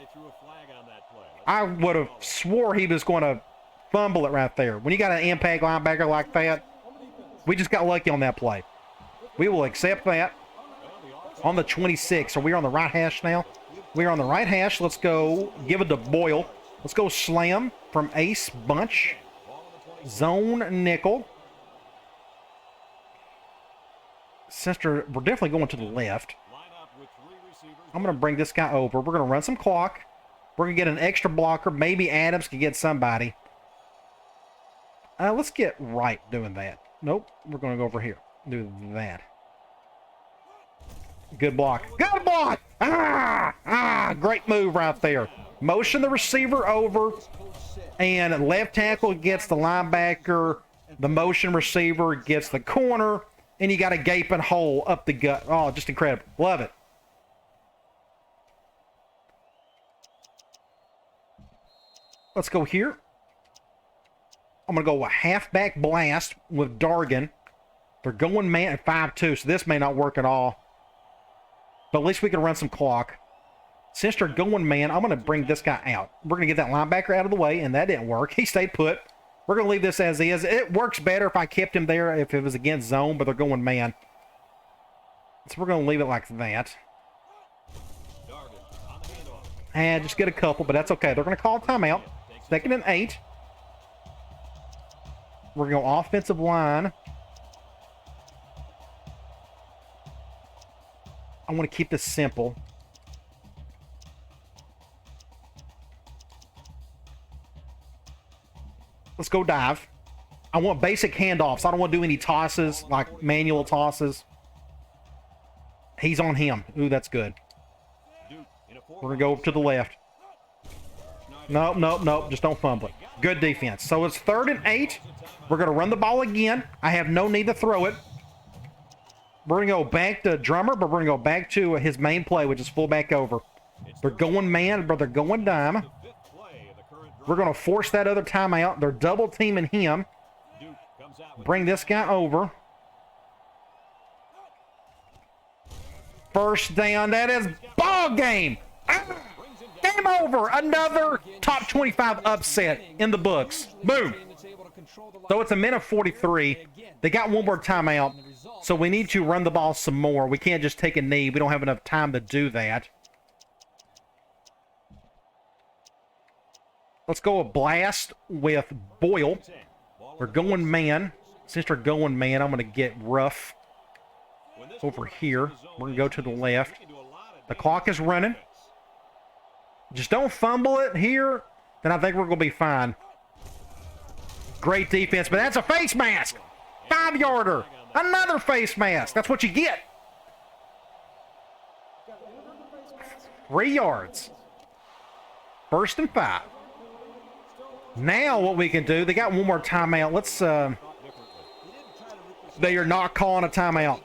I would have swore he was going to fumble it right there. When you got an impact linebacker like that, we just got lucky on that play. We will accept that. On the 26. Are we on the right hash now? We are on the right hash. Let's go give it to Boyle. Let's go slam from Ace Bunch. Zone nickel. Sister, we're definitely going to the left. I'm going to bring this guy over. We're going to run some clock. We're going to get an extra blocker. Maybe Adams can get somebody. Let's get right doing that. Nope. We're going to go over here. Do that. Good block. Good block! Great move right there. Motion the receiver over. And left tackle gets the linebacker. The motion receiver gets the corner. And you got a gaping hole up the gut. Oh, just incredible. Love it. Let's go here. I'm going to go a halfback blast with Dargan. They're going man at 5-2, so this may not work at all. But at least we can run some clock. Since they're going man, I'm going to bring this guy out. We're going to get that linebacker out of the way, and that didn't work. He stayed put. We're going to leave this as is. It works better if I kept him there if it was against zone, but they're going man. So we're going to leave it like that. And just get a couple, but that's okay. They're going to call a timeout. 2nd and 8. We're going to go offensive line. I want to keep this simple. Let's go dive. I want basic handoffs. I don't want to do any tosses, like manual tosses. He's on him. Ooh, that's good. We're going to go to the left. Nope, nope, nope. Just don't fumble it. Good defense. So it's 3rd and 8. We're going to run the ball again. I have no need to throw it. We're going to go back to Drummer, but we're going to go back to his main play, which is fullback over. They're going man, but they're going dime. We're going to force that other timeout. They're double teaming him. Bring this guy over. First down. That is ball game. Game over. Another top 25 upset in the books. Boom. So it's a minute 43. They got one more timeout. So we need to run the ball some more. We can't just take a knee. We don't have enough time to do that. Let's go a blast with Boyle. They're going man. Since they're going man, I'm going to get rough over here. We're going to go to the left. The clock is running. Just don't fumble it here. Then I think we're going to be fine. Great defense, but that's a face mask. 5-yarder. Another face mask. That's what you get. 3 yards. 1st and 5. Now what we can do, they got one more timeout. Let's, they are not calling a timeout.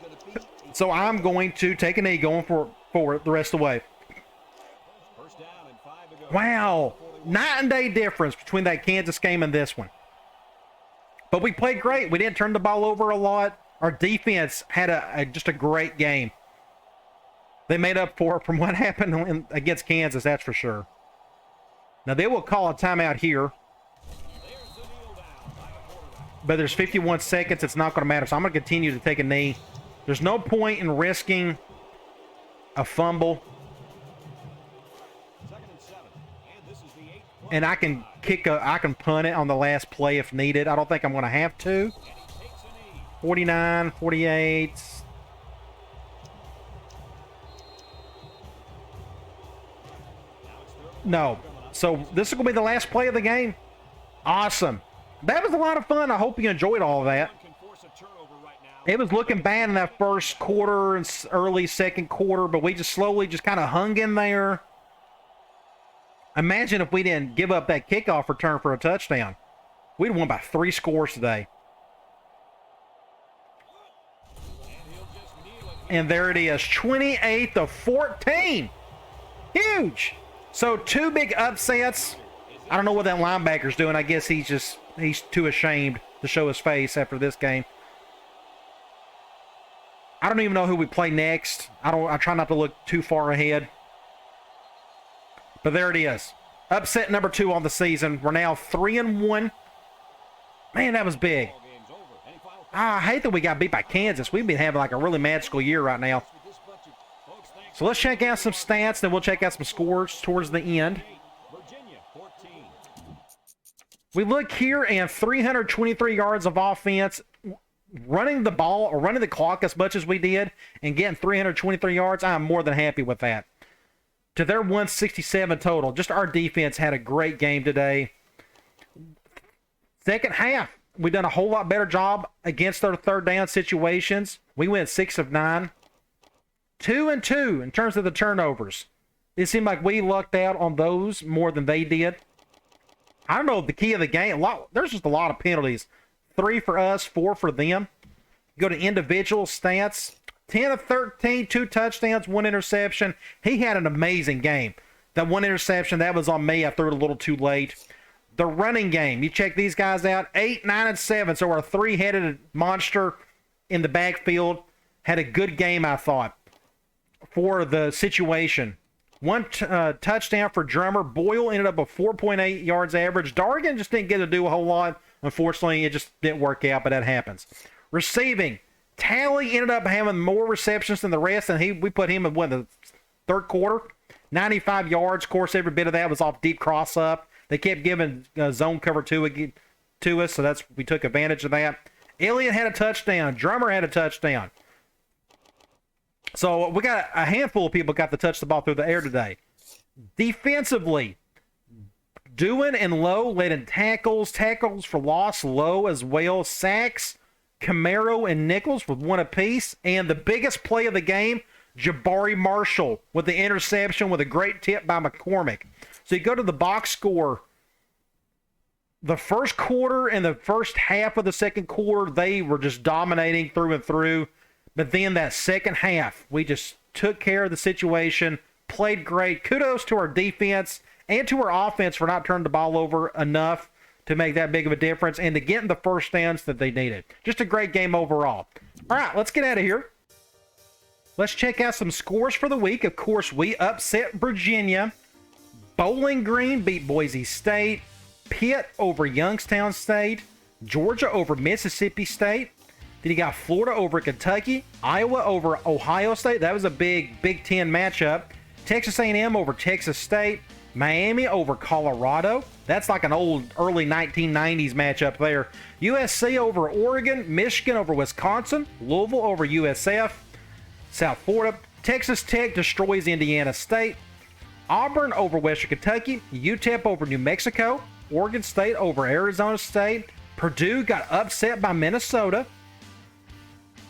So I'm going to take a knee going for it the rest of the way. Wow. Night and day difference between that Kansas game and this one. But we played great. We didn't turn the ball over a lot. Our defense had just a great game. They made up for it from what happened against Kansas, that's for sure. Now, they will call a timeout here. But there's 51 seconds. It's not going to matter. So I'm going to continue to take a knee. There's no point in risking a fumble. And I can I can punt it on the last play if needed. I don't think I'm going to have to. 49, 48. No. So this is going to be the last play of the game. Awesome. That was a lot of fun. I hope you enjoyed all of that. It was looking bad in that first quarter and early second quarter, but we just slowly just kind of hung in there. Imagine if we didn't give up that kickoff return for a touchdown. We'd won by 3 scores today. And there it is, 28-14. Huge. So 2 big upsets. I don't know what that linebacker's doing. I guess he's too ashamed to show his face after this game. I don't even know who we play next. I try not to look too far ahead. But there it is. Upset number 2 on the season. We're now 3-1. Man, that was big. I hate that we got beat by Kansas. We've been having like a really magical year right now. So let's check out some stats, then we'll check out some scores towards the end. We look here and 323 yards of offense. Running the ball or running the clock as much as we did and getting 323 yards, I'm more than happy with that. To their 167 total. Just our defense had a great game today. Second half, we done a whole lot better job against our third down situations. We went 6 of 9. 2-2 in terms of the turnovers. It seemed like we lucked out on those more than they did. I don't know the key of the game. There's just a lot of penalties. 3 for us, 4 for them. Go to individual stats. 10 of 13, 2 touchdowns, 1 interception. He had an amazing game. That 1 interception, that was on me. I threw it a little too late. The running game, you check these guys out. 8, 9, and 7. So our 3-headed monster in the backfield had a good game, I thought, for the situation. 1 touchdown for Drummer. Boyle ended up with 4.8 yards average. Dargan just didn't get to do a whole lot. Unfortunately, it just didn't work out, but that happens. Receiving. Talley ended up having more receptions than the rest, and we put him in the third quarter. 95 yards. Of course, every bit of that was off deep cross-up. They kept giving zone cover to us, so we took advantage of that. Elliott had a touchdown. Drummer had a touchdown. So we got a handful of people got to touch the ball through the air today. Defensively, Dewin and Lowe led in tackles for loss, Lowe as well. Sacks, Camaro and Nichols with 1 apiece. And the biggest play of the game, Jabari Marshall with the interception with a great tip by McCormick. So you go to the box score. The first quarter and the first half of the second quarter, they were just dominating through and through. But then that second half, we just took care of the situation, played great. Kudos to our defense and to our offense for not turning the ball over enough to make that big of a difference and to getting the first downs that they needed. Just a great game overall. All right, let's get out of here. Let's check out some scores for the week. Of course, we upset Virginia. Bowling Green beat Boise State. Pitt over Youngstown State. Georgia over Mississippi State. Then you got Florida over Kentucky. Iowa over Ohio State. That was a big Big Ten matchup. Texas A&M over Texas State. Miami over Colorado. That's like an old early 1990s matchup there. USC over Oregon. Michigan over Wisconsin. Louisville over USF. South Florida. Texas Tech destroys Indiana State. Auburn over Western Kentucky. UTEP over New Mexico. Oregon State over Arizona State. Purdue got upset by Minnesota.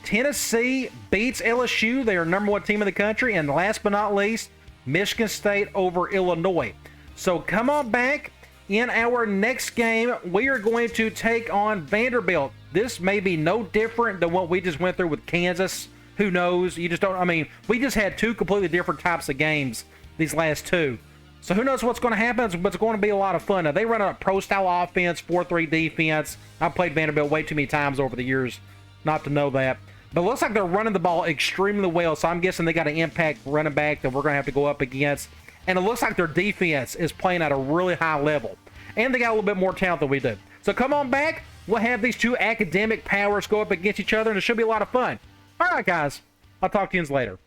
Tennessee beats LSU. They are number 1 team in the country. And last but not least, Michigan State over Illinois. So come on back. In our next game, we are going to take on Vanderbilt. This may be no different than what we just went through with Kansas. Who knows? You just don't, we just had 2 completely different types of games these last 2. So who knows what's going to happen, but it's going to be a lot of fun. Now, they run a pro-style offense, 4-3 defense. I've played Vanderbilt way too many times over the years not to know that. But it looks like they're running the ball extremely well, so I'm guessing they got an impact running back that we're going to have to go up against. And it looks like their defense is playing at a really high level. And they got a little bit more talent than we do. So come on back. We'll have these 2 academic powers go up against each other, and it should be a lot of fun. All right, guys. I'll talk to you later.